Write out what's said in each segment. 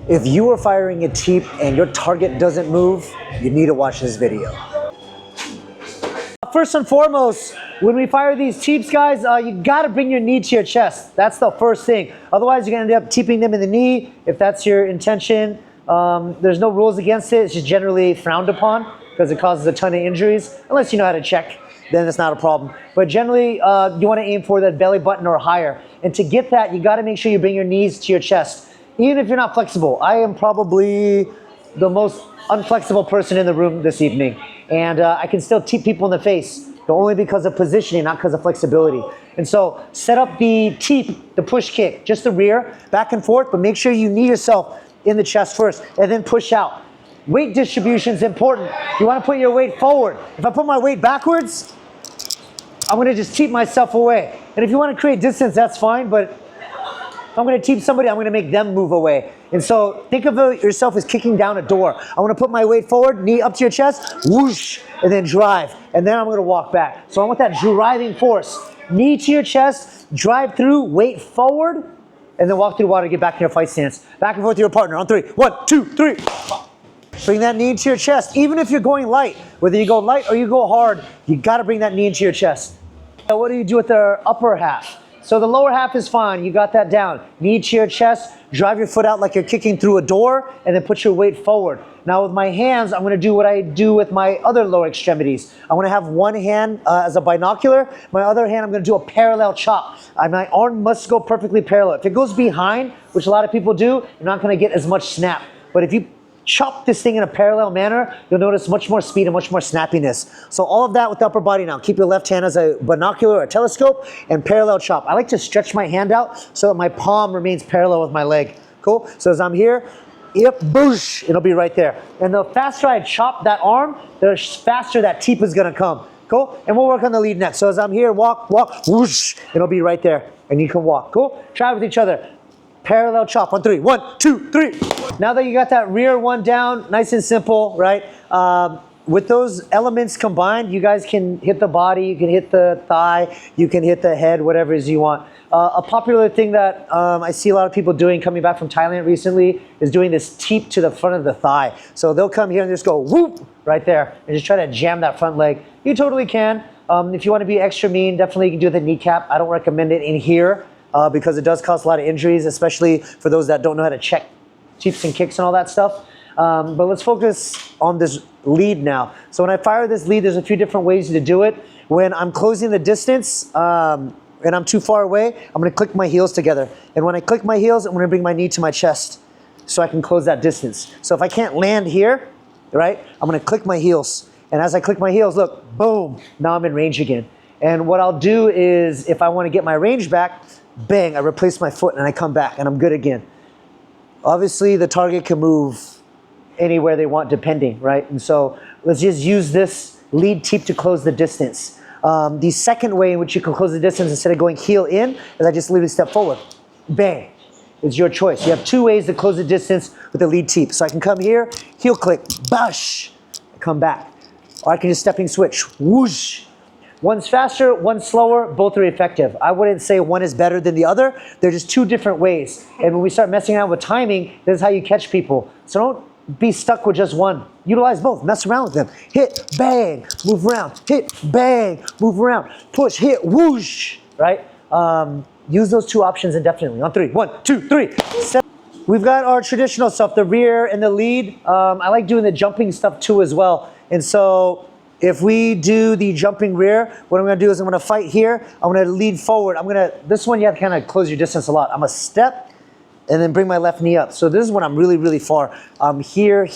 If you are firing a teep and your target doesn't move, you need to watch this video. First and foremost, when we fire these teeps, guys, you gotta bring your knee to your chest. That's the first thing. Otherwise, you're gonna end up teeping them in the knee if that's your intention. There's no rules against it. It's just generally frowned upon because it causes a ton of injuries. Unless you know how to check, then it's not a problem. But generally, you wanna aim for that belly button or higher. And to get that, you gotta make sure you bring your knees to your chest. Even if you're not flexible. I am probably the most unflexible person in the room this evening. And I can still teep people in the face, but only because of positioning, not because of flexibility. And so set up the teep, the push kick, just the rear, back and forth, but make sure you knee yourself in the chest first and then push out. Weight distribution is important. You wanna put your weight forward. If I put my weight backwards, I'm gonna just teep myself away. And if you wanna create distance, that's fine, but if I'm gonna teep somebody, I'm gonna make them move away. And so think of yourself as kicking down a door. I wanna put my weight forward, knee up to your chest, whoosh, and then drive. And then I'm gonna walk back. So I want that driving force. Knee to your chest, drive through, weight forward, and then walk through the water, get back in your fight stance. Back and forth to your partner on 3. 1, 2, 3. Bring that knee to your chest. Even if you're going light, whether you go light or you go hard, you gotta bring that knee into your chest. Now, what do you do with the upper half? So the lower half is fine, you got that down. Knee to your chest, drive your foot out like you're kicking through a door, and then put your weight forward. Now with my hands, I'm gonna do what I do with my other lower extremities. I wanna have one hand as a binocular, my other hand I'm gonna do a parallel chop. My arm must go perfectly parallel. If it goes behind, which a lot of people do, you're not gonna get as much snap. But if you chop this thing in a parallel manner, you'll notice much more speed and much more snappiness. So all of that with the upper body now. Keep your left hand as a binocular or a telescope and parallel chop. I like to stretch my hand out so that my palm remains parallel with my leg. Cool? So as I'm here, yep, boosh, it'll be right there. And the faster I chop that arm, the faster that teep is gonna come. Cool? And we'll work on the lead next. So as I'm here, walk, walk, whoosh, it'll be right there. And you can walk. Cool? Try it with each other. Parallel chop on 3. 1, 2, 3. Now that you got that rear one down, nice and simple, right? With those elements combined, you guys can hit the body, you can hit the thigh, you can hit the head, whatever it is you want. A popular thing that I see a lot of people doing coming back from Thailand recently is doing this teep to the front of the thigh. So they'll come here and just go whoop right there and just try to jam that front leg. You totally can. If you want to be extra mean, definitely you can do the kneecap. I don't recommend it in here. Because it does cause a lot of injuries, especially for those that don't know how to check teeps and kicks and all that stuff. But let's focus on this lead now. So when I fire this lead, there's a few different ways to do it. When I'm closing the distance and I'm too far away, I'm gonna click my heels together. And when I click my heels, I'm gonna bring my knee to my chest so I can close that distance. So if I can't land here, right, I'm gonna click my heels. And as I click my heels, look, boom, now I'm in range again. And what I'll do is, if I wanna get my range back, bang, I replace my foot and I come back and I'm good again. Obviously, the target can move anywhere they want depending, right? And so let's just use this lead teep to close the distance. The second way in which you can close the distance instead of going heel in is I just literally step forward. Bang. It's your choice. You have two ways to close the distance with the lead teep. So I can come here, heel click, bash, come back. Or I can just stepping switch, whoosh. One's faster, one's slower, both are effective. I wouldn't say one is better than the other. They're just two different ways. And when we start messing around with timing, this is how you catch people. So don't be stuck with just one. Utilize both, mess around with them. Hit, bang, move around. Hit, bang, move around. Push, hit, whoosh, right? Use those two options indefinitely. On 3, 1, 2, 3. We've got our traditional stuff, the rear and the lead. I like doing the jumping stuff too as well. And so, if we do the jumping rear, what I'm gonna do is I'm gonna fight here. I'm gonna lead forward. This one you have to kind of close your distance a lot. I'm gonna step and then bring my left knee up. So this is when I'm really, really far. I'm here,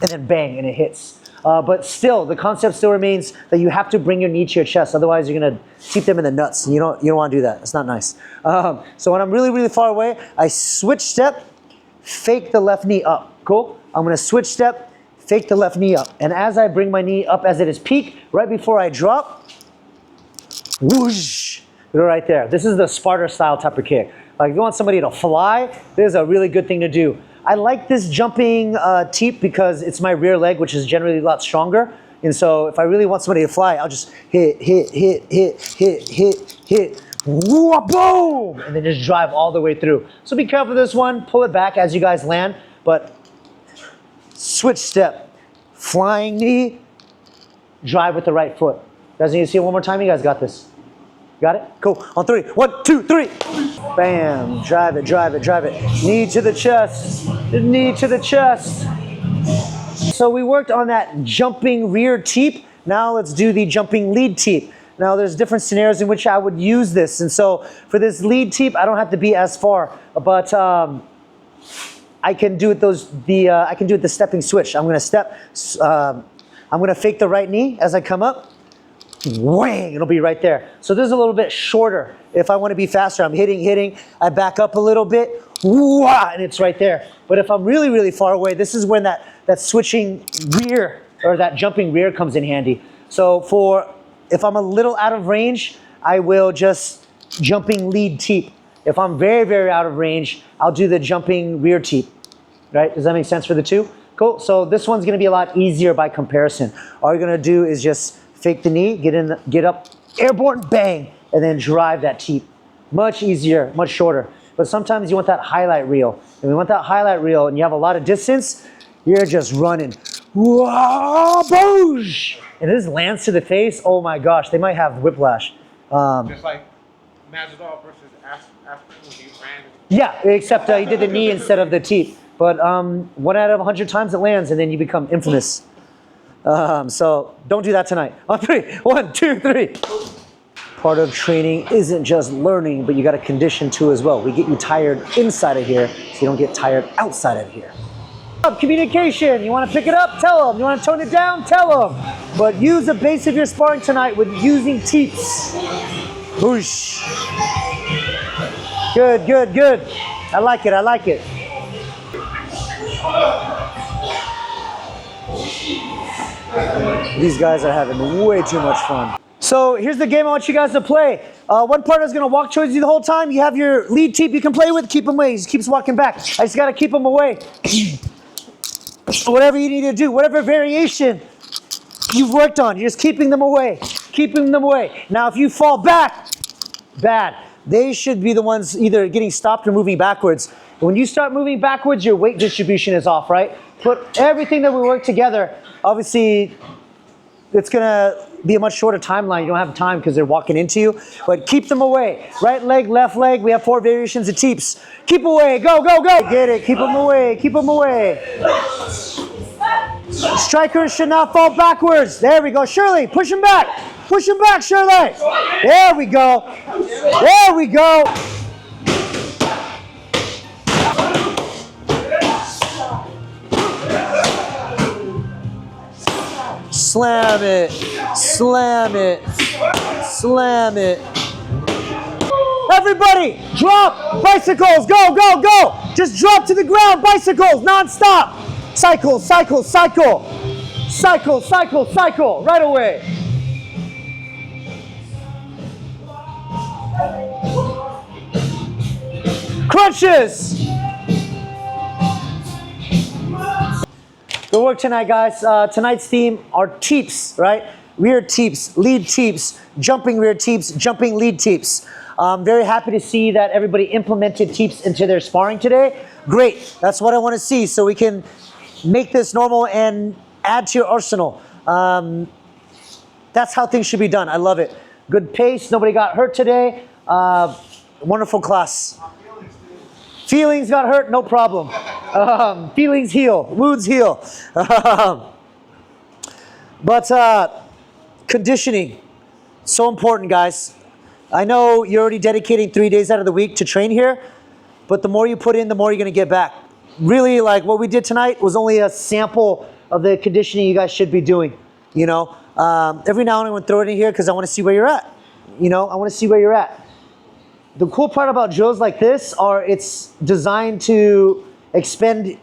and then bang, and it hits. But still, the concept still remains that you have to bring your knee to your chest. Otherwise, you're gonna keep them in the nuts. You don't wanna do that. It's not nice. So when I'm really, really far away, I switch step, fake the left knee up. Cool? I'm gonna switch step, fake the left knee up. And as I bring my knee up as it is peak, right before I drop, whoosh, right there. This is the Sparta style type of kick. Like if you want somebody to fly, this is a really good thing to do. I like this jumping teep because it's my rear leg, which is generally a lot stronger. And so if I really want somebody to fly, I'll just hit, whoa, boom, and then just drive all the way through. So be careful with this one, pull it back as you guys land. But switch step, flying knee, drive with the right foot. Guys, need to see it one more time? You guys got this. Got it? Cool. On 3. 1, 2, 3. Bam. Drive it, drive it, drive it. Knee to the chest. Knee to the chest. So we worked on that jumping rear teep. Now let's do the jumping lead teep. Now there's different scenarios in which I would use this. And so for this lead teep, I don't have to be as far, but I can do it I can do it the stepping switch. I'm gonna step, I'm gonna fake the right knee as I come up. Whang, it'll be right there. So this is a little bit shorter. If I want to be faster, I'm hitting, I back up a little bit, and it's right there. But if I'm really, really far away, this is when that switching rear or that jumping rear comes in handy. So if I'm a little out of range, I will just jumping lead teep. If I'm very, very out of range, I'll do the jumping rear teep. Right? Does that make sense for the two? Cool. So this one's going to be a lot easier by comparison. All you're going to do is just fake the knee, get up, airborne, bang, and then drive that teep. Much easier, much shorter. But sometimes you want that highlight reel. And we want that highlight reel and you have a lot of distance, you're just running. Whoa, boosh! And this lands to the face, oh my gosh, they might have whiplash. Just like Masvidal versus Aspirin when he ran. Yeah, except he did the knee instead of the teep. But 1 out of 100 times it lands and then you become infamous. So don't do that tonight. On 3, 1, 2, 3. Part of training isn't just learning, but you got to condition too as well. We get you tired inside of here, so you don't get tired outside of here. Communication. You want to pick it up? Tell them. You want to tone it down? Tell them. But use the base of your sparring tonight with using teeps. Whoosh. Good, good, good. I like it. I like it. These guys are having way too much fun. So here's the game I want you guys to play. One partner's gonna walk towards you the whole time. You have your lead teep you can play with, keep him away. He just keeps walking back. I just gotta keep him away. Whatever you need to do, whatever variation you've worked on, you're just keeping them away. Keeping them away. Now if you fall back, bad. They should be the ones either getting stopped or moving backwards. When you start moving backwards, your weight distribution is off, right? Put everything that we work together. Obviously, it's gonna be a much shorter timeline. You don't have time because they're walking into you, but keep them away. Right leg, left leg. We have 4 variations of teeps. Keep away, go, go, go. Get it, keep them away, keep them away. Strikers should not fall backwards. There we go, Shirley, push him back. Push him back, Shirley. There we go. There we go. Slam it, slam it, slam it. Everybody, drop, bicycles, go, go, go. Just drop to the ground, bicycles, non-stop. Cycle, cycle, cycle. Cycle, cycle, cycle, right away. Crunches. Good work tonight, guys. Tonight's theme are teeps, right? Rear teeps, lead teeps, jumping rear teeps, jumping lead teeps. I'm very happy to see that everybody implemented teeps into their sparring today. Great. That's what I want to see, so we can make this normal and add to your arsenal. That's how things should be done. I love it. Good pace. Nobody got hurt today. Wonderful class. Feelings got hurt, no problem. Feelings heal, wounds heal. But conditioning, so important, guys. I know you're already dedicating 3 days out of the week to train here, but the more you put in, the more you're gonna get back. Really, like what we did tonight was only a sample of the conditioning you guys should be doing. You know, every now and then I'm gonna throw it in here because I wanna see where you're at. You know, I wanna see where you're at. The cool part about drills like this are it's designed to expend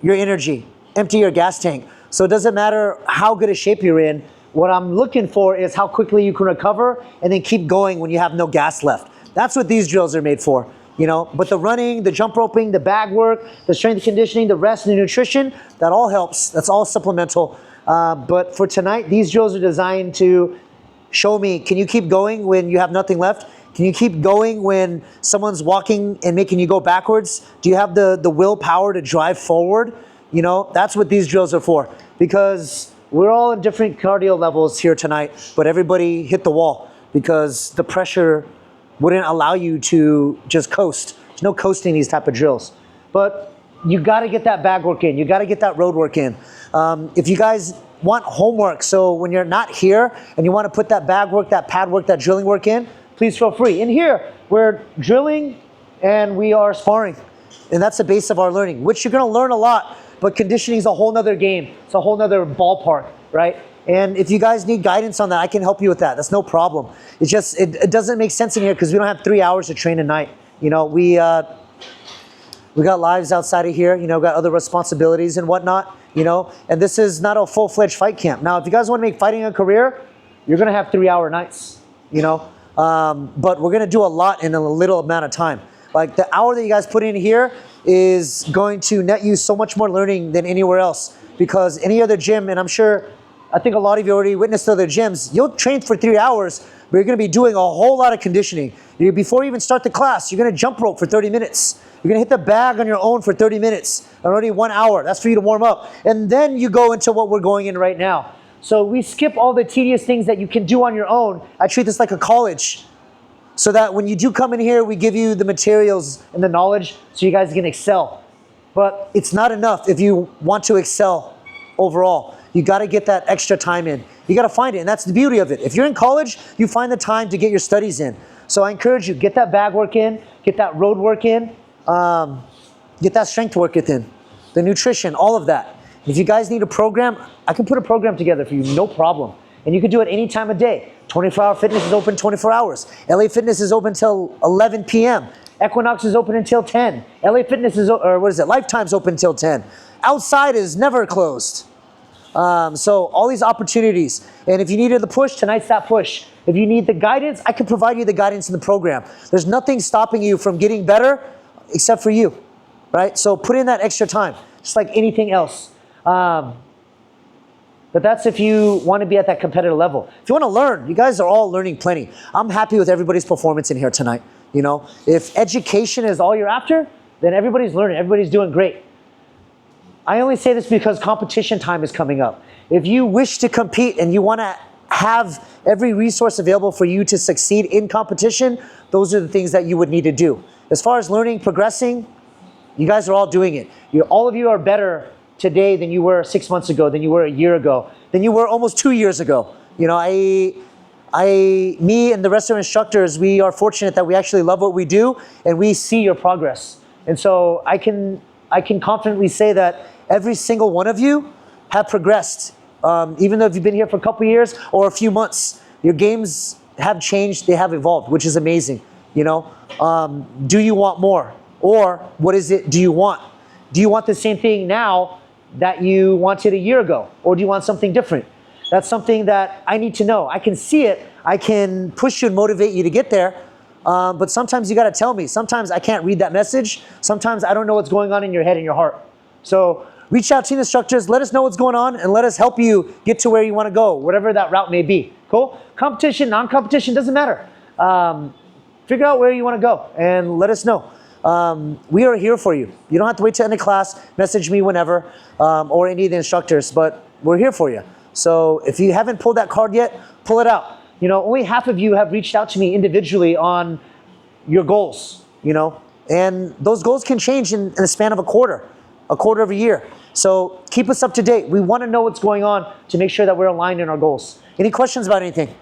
your energy, empty your gas tank. So it doesn't matter how good a shape you're in. What I'm looking for is how quickly you can recover and then keep going when you have no gas left. That's what these drills are made for, you know. But the running, the jump roping, the bag work, the strength and conditioning, the rest and the nutrition, that all helps. That's all supplemental. But for tonight, these drills are designed to show me, can you keep going when you have nothing left? Can you keep going when someone's walking and making you go backwards? Do you have the willpower to drive forward? You know, that's what these drills are for, because we're all in different cardio levels here tonight, but everybody hit the wall because the pressure wouldn't allow you to just coast. There's no coasting these type of drills. But you gotta get that bag work in. You gotta get that road work in. If you guys want homework, so when you're not here and you wanna put that bag work, that pad work, that drilling work in, please feel free. In here, we're drilling and we are sparring. And that's the base of our learning, which you're gonna learn a lot, but conditioning is a whole nother game. It's a whole nother ballpark, right? And if you guys need guidance on that, I can help you with that. That's no problem. It's just, it doesn't make sense in here because we don't have 3 hours to train a night. You know, we got lives outside of here, you know, got other responsibilities and whatnot, you know, and this is not a full-fledged fight camp. Now, if you guys want to make fighting a career, you're going to have 3-hour nights, you know, but we're going to do a lot in a little amount of time. Like the hour that you guys put in here is going to net you so much more learning than anywhere else, because any other gym, and I'm sure, I think a lot of you already witnessed other gyms, you'll train for 3 hours, but you're going to be doing a whole lot of conditioning. Before you even start the class, you're going to jump rope for 30 minutes. You're going to hit the bag on your own for 30 minutes, already 1 hour. That's for you to warm up. And then you go into what we're going in right now. So we skip all the tedious things that you can do on your own. I treat this like a college, so that when you do come in here, we give you the materials and the knowledge so you guys can excel. But it's not enough if you want to excel overall. You got to get that extra time in. You got to find it, and that's the beauty of it. If you're in college, you find the time to get your studies in. So I encourage you, get that bag work in, get that road work in, get that strength work in, the nutrition, all of that. If you guys need a program, I can put a program together for you, no problem. And you can do it any time of day. 24-hour fitness is open 24 hours. LA Fitness is open till 11 p.m. Equinox is open until 10. LA Fitness is, or what is it, Lifetime's open till 10. Outside is never closed. So all these opportunities. And if you needed the push, tonight's that push. If you need the guidance, I can provide you the guidance in the program. There's nothing stopping you from getting better except for you, right? So put in that extra time, just like anything else. But that's if you want to be at that competitive level. If you want to learn, you guys are all learning plenty. I'm happy with everybody's performance in here tonight. You know, if education is all you're after, then everybody's learning, everybody's doing great. I only say this because competition time is coming up. If you wish to compete and you want to have every resource available for you to succeed in competition, those are the things that you would need to do. As far as learning, progressing, you guys are all doing it. All of you are better today than you were 6 months ago, than you were a year ago, than you were almost 2 years ago. You know, me and the rest of our instructors, we are fortunate that we actually love what we do and we see your progress. And so I can confidently say that every single one of you have progressed. Even though if you've been here for a couple years or a few months, your games have changed, they have evolved, which is amazing. You know, do you want more? Or what is it do you want? Do you want the same thing now that you wanted a year ago? Or do you want something different? That's something that I need to know. I can see it. I can push you and motivate you to get there. But sometimes you got to tell me. Sometimes I can't read that message. Sometimes I don't know what's going on in your head and your heart. So reach out to the instructors. Let us know what's going on and let us help you get to where you want to go, whatever that route may be. Cool? Competition, non-competition, doesn't matter. Figure out where you want to go and let us know. We are here for you. You don't have to wait to end the class. Message me whenever, or any of the instructors, but we're here for you. So if you haven't pulled that card yet, pull it out. You know, only half of you have reached out to me individually on your goals, you know, and those goals can change in the span of a quarter of a year. So keep us up to date. We want to know what's going on to make sure that we're aligned in our goals. Any questions about anything?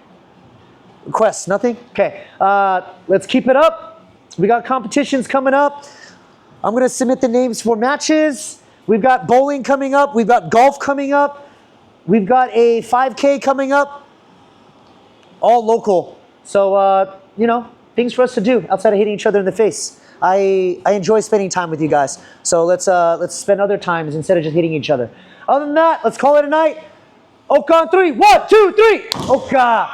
Requests? Nothing? Okay. Let's keep it up. We got competitions coming up. I'm going to submit the names for matches. We've got bowling coming up. We've got golf coming up. We've got a 5K coming up. All local. So, you know, things for us to do outside of hitting each other in the face. I enjoy spending time with you guys. So let's spend other times instead of just hitting each other. Other than that, let's call it a night. OKA on 3. 1, 2, 3. OKA.